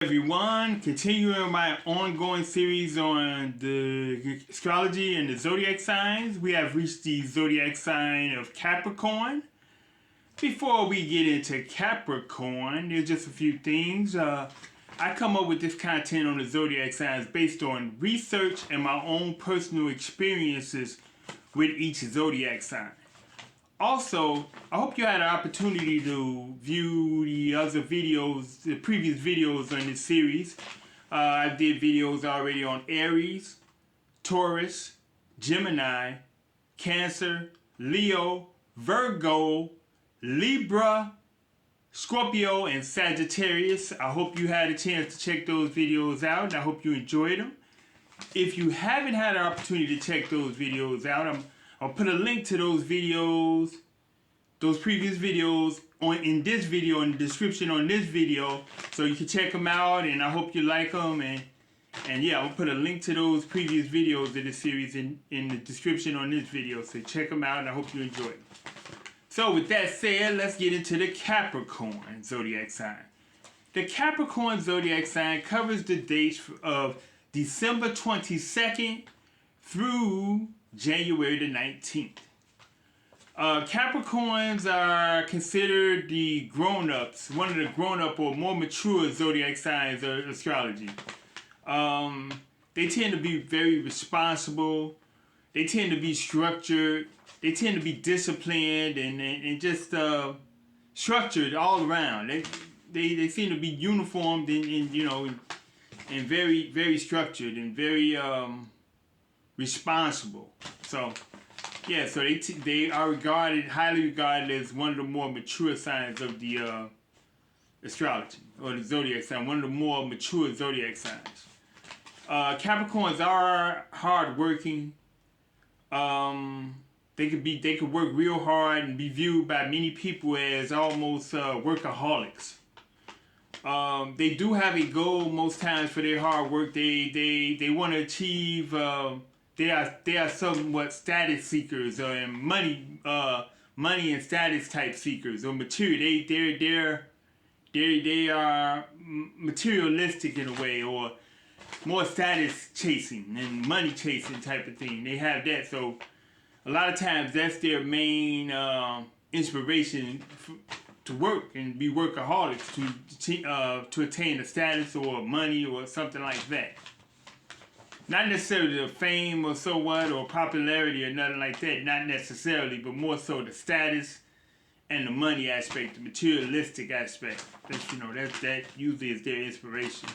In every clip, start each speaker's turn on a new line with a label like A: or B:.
A: Everyone, continuing my ongoing series on the astrology and the zodiac signs, we have reached the zodiac sign of Capricorn. Before we get into Capricorn, there's just a few things. I come up with this content on the zodiac signs based on research and my own personal experiences with each zodiac sign. Also, I hope you had an opportunity to view the other videos, the previous videos on this series. I did videos already on Aries, Taurus, Gemini, Cancer, Leo, Virgo, Libra, Scorpio, and Sagittarius. I hope you had a chance to check those videos out, and I hope you enjoyed them. If you haven't had an opportunity to check those videos out, I'll put a link to those videos, those previous videos, in this video, in the description on this video, so you can check them out, and I hope you like them. And yeah, I'll put a link to those previous videos of this series in the description on this video, so check them out, and I hope you enjoy it. So with that said, let's get into the Capricorn zodiac sign. The Capricorn zodiac sign covers the dates of December 22nd through January the 19th. Capricorns are considered the grown-ups, one of the grown-up or more mature zodiac signs of astrology. They tend to be very responsible. They tend to be structured. They tend to be disciplined and just structured all around. They seem to be uniformed and very, very structured and very responsible. So yeah, so they are highly regarded as one of the more mature signs of the astrology, or the zodiac sign, one of the more mature zodiac signs. Capricorns are hardworking. They could work real hard and be viewed by many people as almost workaholics. They do have a goal most times for their hard work. They want to achieve. They are somewhat status seekers and money and status type seekers or material. They are materialistic in a way, or more status chasing and money chasing type of thing. They have that, so a lot of times that's their main inspiration to work and be workaholics to attain a status or money or something like that. Not necessarily the fame or so what or popularity or nothing like that, not necessarily, but more so the status and the money aspect, the materialistic aspect. That usually is their inspiration.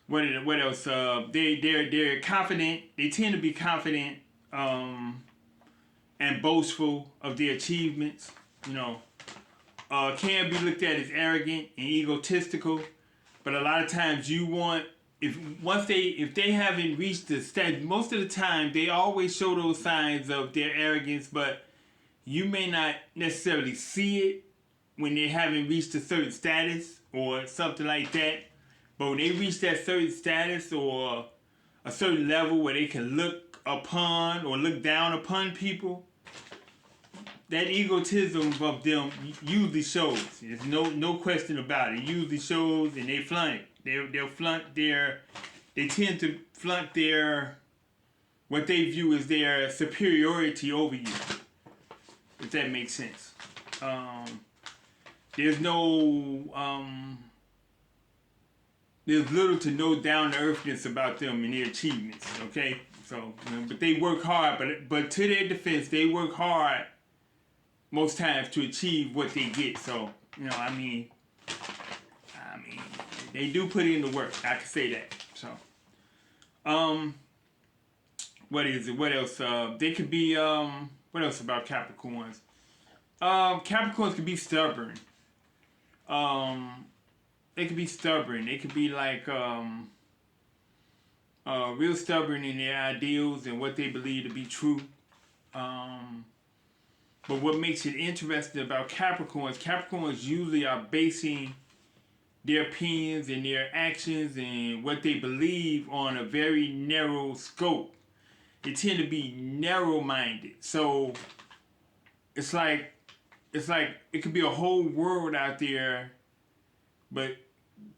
A: What else? They're confident. They tend to be confident and boastful of their achievements. Can be looked at as arrogant and egotistical. But a lot of times if they haven't reached the stage, most of the time they always show those signs of their arrogance, but you may not necessarily see it when they haven't reached a certain status or something like that. But when they reach that certain status or a certain level where they can look upon or look down upon people, that egotism of them usually shows. There's no question about it. It usually shows, and they flaunt it. They'll flaunt they tend to flaunt what they view as their superiority over you, if that makes sense. There's little to no down-to-earthness about them and their achievements, okay? So, but they work hard, but to their defense, they work hard most times to achieve what they get. So, I mean, they do put in the work. I can say that. So, what is it? What else? They could be, what else about Capricorns? Capricorns could be stubborn. They could be stubborn. They could be like, real stubborn in their ideals and what they believe to be true. But what makes it interesting about Capricorns usually are basing their opinions and their actions and what they believe on a very narrow scope. They tend to be narrow-minded. So it's like it could be a whole world out there But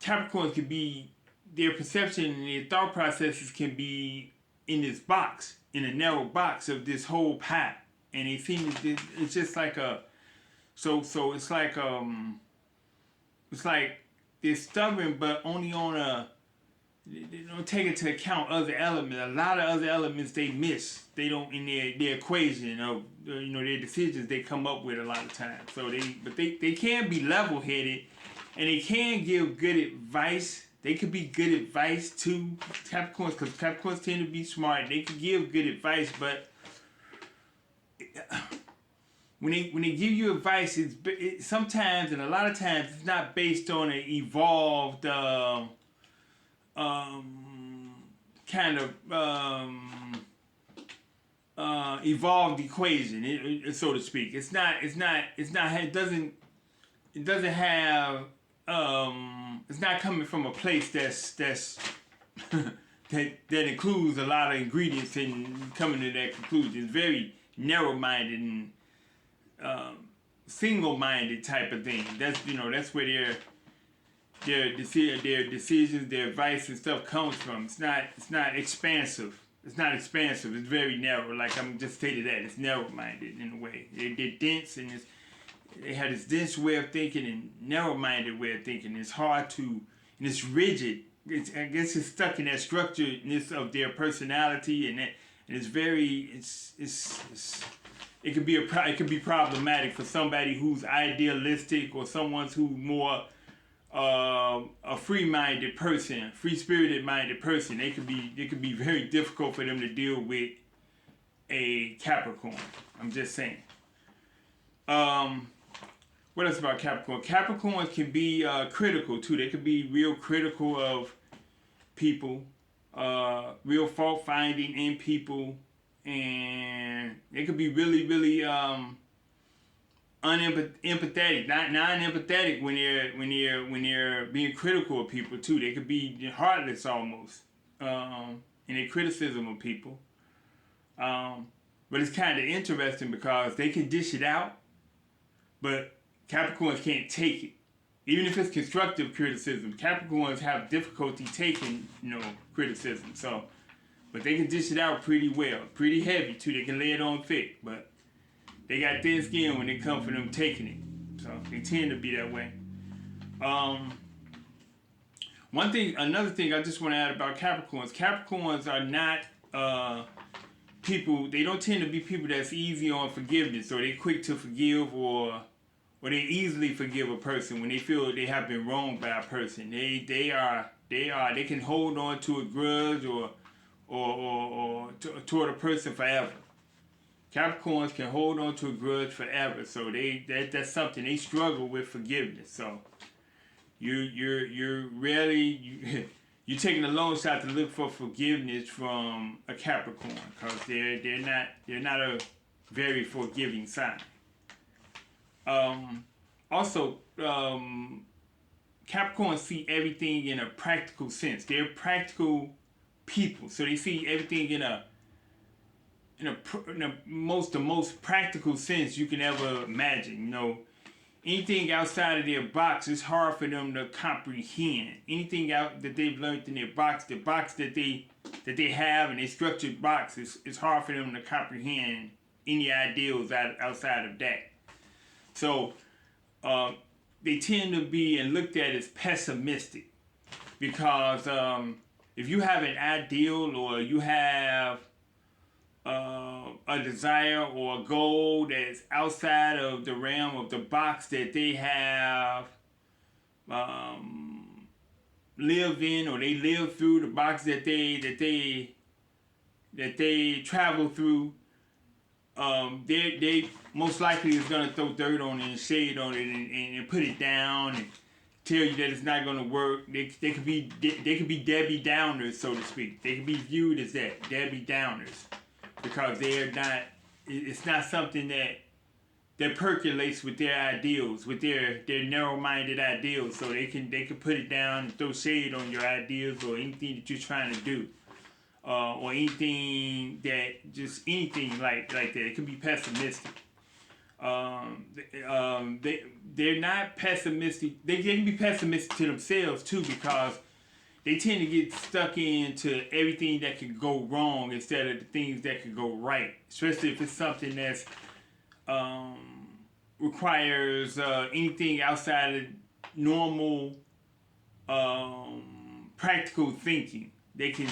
A: Capricorns can be, their perception and their thought processes can be in this box, in a narrow box of this whole pie. And they seem to, it's just like a, so it's like they're stubborn, but only on a, they don't take into account other elements. A lot of other elements they miss. They don't in their equation of their decisions they come up with a lot of times. So they can be level headed, and they can give good advice. They could be good advice to Capricorns because Capricorns tend to be smart. They can give good advice, but when they give you advice, it sometimes and a lot of times it's not based on an evolved kind of evolved equation, so to speak. It doesn't have it's not coming from a place that's that includes a lot of ingredients in coming to that conclusion. It's very narrow-minded and single-minded type of thing. That's where their decisions, their advice and stuff comes from. It's not expansive. It's not expansive. It's very narrow. Like I'm just stated that it's narrow-minded in a way. They're dense and they have this dense way of thinking and narrow-minded way of thinking. It's hard to, and it's rigid. I guess it's stuck in that structuredness of their personality, and it's very it could be problematic for somebody who's idealistic or someone who's more a free-minded person, free-spirited minded person. It could be very difficult for them to deal with a Capricorn. I'm just saying. What else about Capricorn? Capricorns can be critical too. They can be real critical of people, real fault finding in people, and they could be really, really unempathetic, not non-empathetic when they're being critical of people too. They could be heartless almost in their criticism of people. But it's kind of interesting because they can dish it out, but Capricorns can't take it. Even if it's constructive criticism, Capricorns have difficulty taking, criticism. So, but they can dish it out pretty well, pretty heavy too. They can lay it on thick, but they got thin skin when it comes for them taking it. So they tend to be that way. Another thing I just want to add about Capricorns. Capricorns are not people. They don't tend to be people that's easy on forgiveness, or they quick to forgive, or they easily forgive a person when they feel they have been wronged by a person. They can hold on to a grudge or toward a person forever. Capricorns can hold on to a grudge forever, so that's something they struggle with forgiveness. So you're taking a long shot to look for forgiveness from a Capricorn because they're not a very forgiving sign. Also, Capricorns see everything in a practical sense. They're practical people, so they see everything in the most practical sense you can ever imagine. Anything outside of their box is hard for them to comprehend. Anything out that they've learned in their box, the box that they have in their structured box is hard for them to comprehend any ideals outside of that. So they tend to be and looked at as pessimistic because if you have an ideal or you have a desire or a goal that's outside of the realm of the box that they have lived in, or they live through, the box that they travel through, they most likely is gonna throw dirt on it and shade on it and put it down and tell you that it's not gonna work. They could be Debbie Downers, so to speak. They can be viewed as that, Debbie Downers, because they're not. It's not something that percolates with their ideals, with their narrow-minded ideals. So they can put it down and throw shade on your ideas or anything that you're trying to do. Or anything like that. It can be pessimistic. They're not pessimistic. They can be pessimistic to themselves too, because they tend to get stuck into everything that could go wrong instead of the things that could go right. Especially if it's something that's requires anything outside of normal practical thinking. They can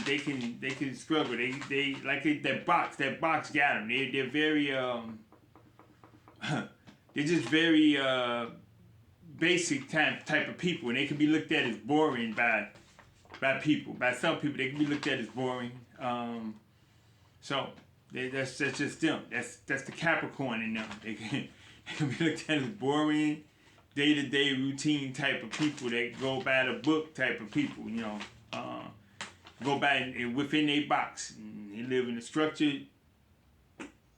A: struggle. They like that box got them. They're very they're just very basic type of people, and they can be looked at as boring by people. By some people, they can be looked at as boring. So that's just them. That's the Capricorn in them. They can be looked at as boring, day-to-day routine type of people that go by the book type of people. Go by and within their box. They live in a structured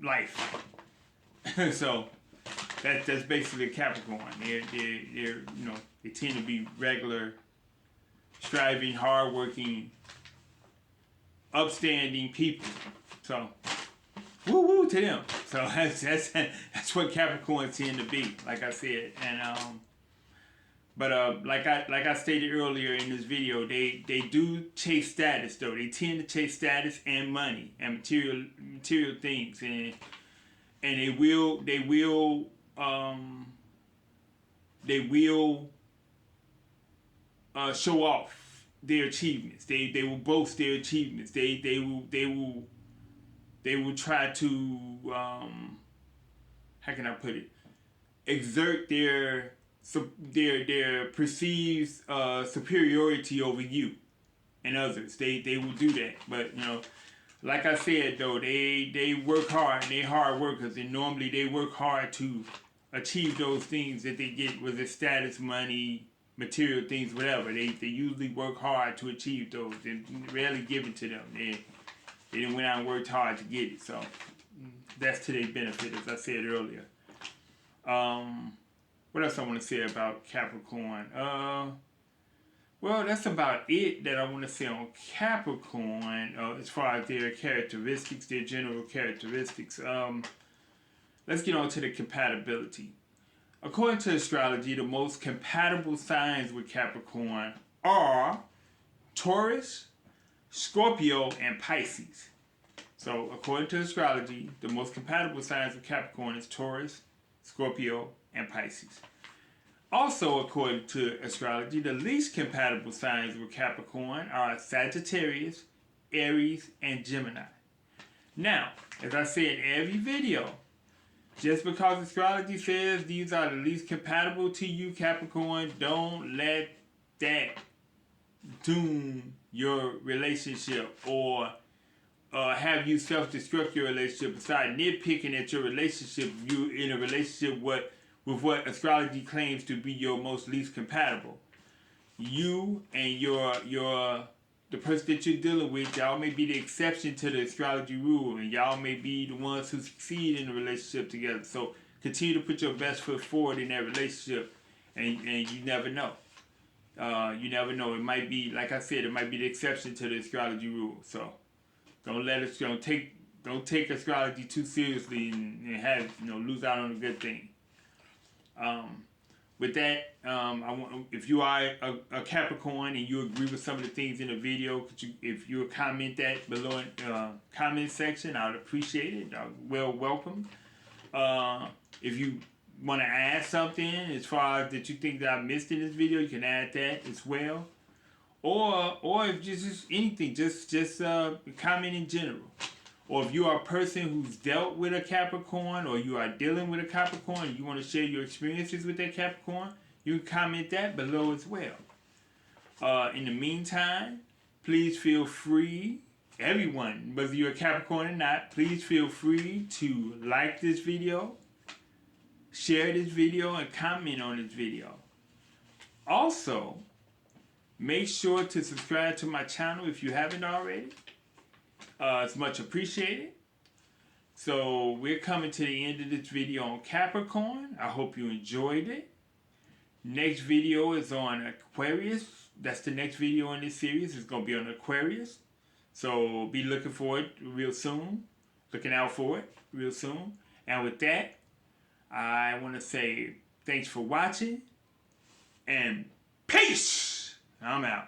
A: life. So that's basically a Capricorn. They're they tend to be regular, striving, hardworking, upstanding people. So woo woo to them. So that's what Capricorns tend to be, like I said. And like I stated earlier in this video, they do chase status though. They tend to chase status and money and material things, and they will show off their achievements. They will boast their achievements. They will try to how can I put it? Exert their perceived superiority over you and others. They will do that. But like I said though, they work hard. They hard workers, and normally they work hard to achieve those things that they get, with the status, money, material things, whatever. They usually work hard to achieve those. They rarely give it to them. They didn't went out and worked hard to get it. So that's to their benefit, as I said earlier. What else I want to say about Capricorn? Well, that's about it that I want to say on Capricorn as far as their characteristics, their general characteristics. Let's get on to the compatibility. According to astrology, the most compatible signs with Capricorn are Taurus, Scorpio, and Pisces. So, according to astrology, the most compatible signs with Capricorn is Taurus, Scorpio, and Pisces. Also, according to astrology, the least compatible signs with Capricorn are Sagittarius, Aries, and Gemini. Now, as I say in every video, just because astrology says these are the least compatible to you, Capricorn, don't let that doom your relationship or have you self-destruct your relationship. Besides nitpicking at your relationship, you in a relationship with what astrology claims to be your most least compatible. You and the person that you're dealing with, y'all may be the exception to the astrology rule, and y'all may be the ones who succeed in the relationship together. So continue to put your best foot forward in that relationship, and you never know. You never know. It might be, like I said, it might be the exception to the astrology rule. So don't take astrology too seriously and have lose out on a good thing. With that, if you are a Capricorn and you agree with some of the things in the video, if you comment that below in the comment section, I'd appreciate it. Welcome. If you want to add something as far as that you think that I missed in this video, you can add that as well. Or if just anything, just comment in general. Or if you are a person who's dealt with a Capricorn, or you are dealing with a Capricorn, and you want to share your experiences with that Capricorn, you can comment that below as well. In the meantime, please feel free, everyone, whether you're a Capricorn or not, please feel free to like this video, share this video, and comment on this video. Also, make sure to subscribe to my channel if you haven't already. It's much appreciated. So we're coming to the end of this video on Capricorn. I hope you enjoyed it. Next video is on Aquarius. That's the next video in this series. It's going to be on Aquarius. So be looking for it real soon. Looking out for it real soon. And with that, I want to say thanks for watching and peace. I'm out.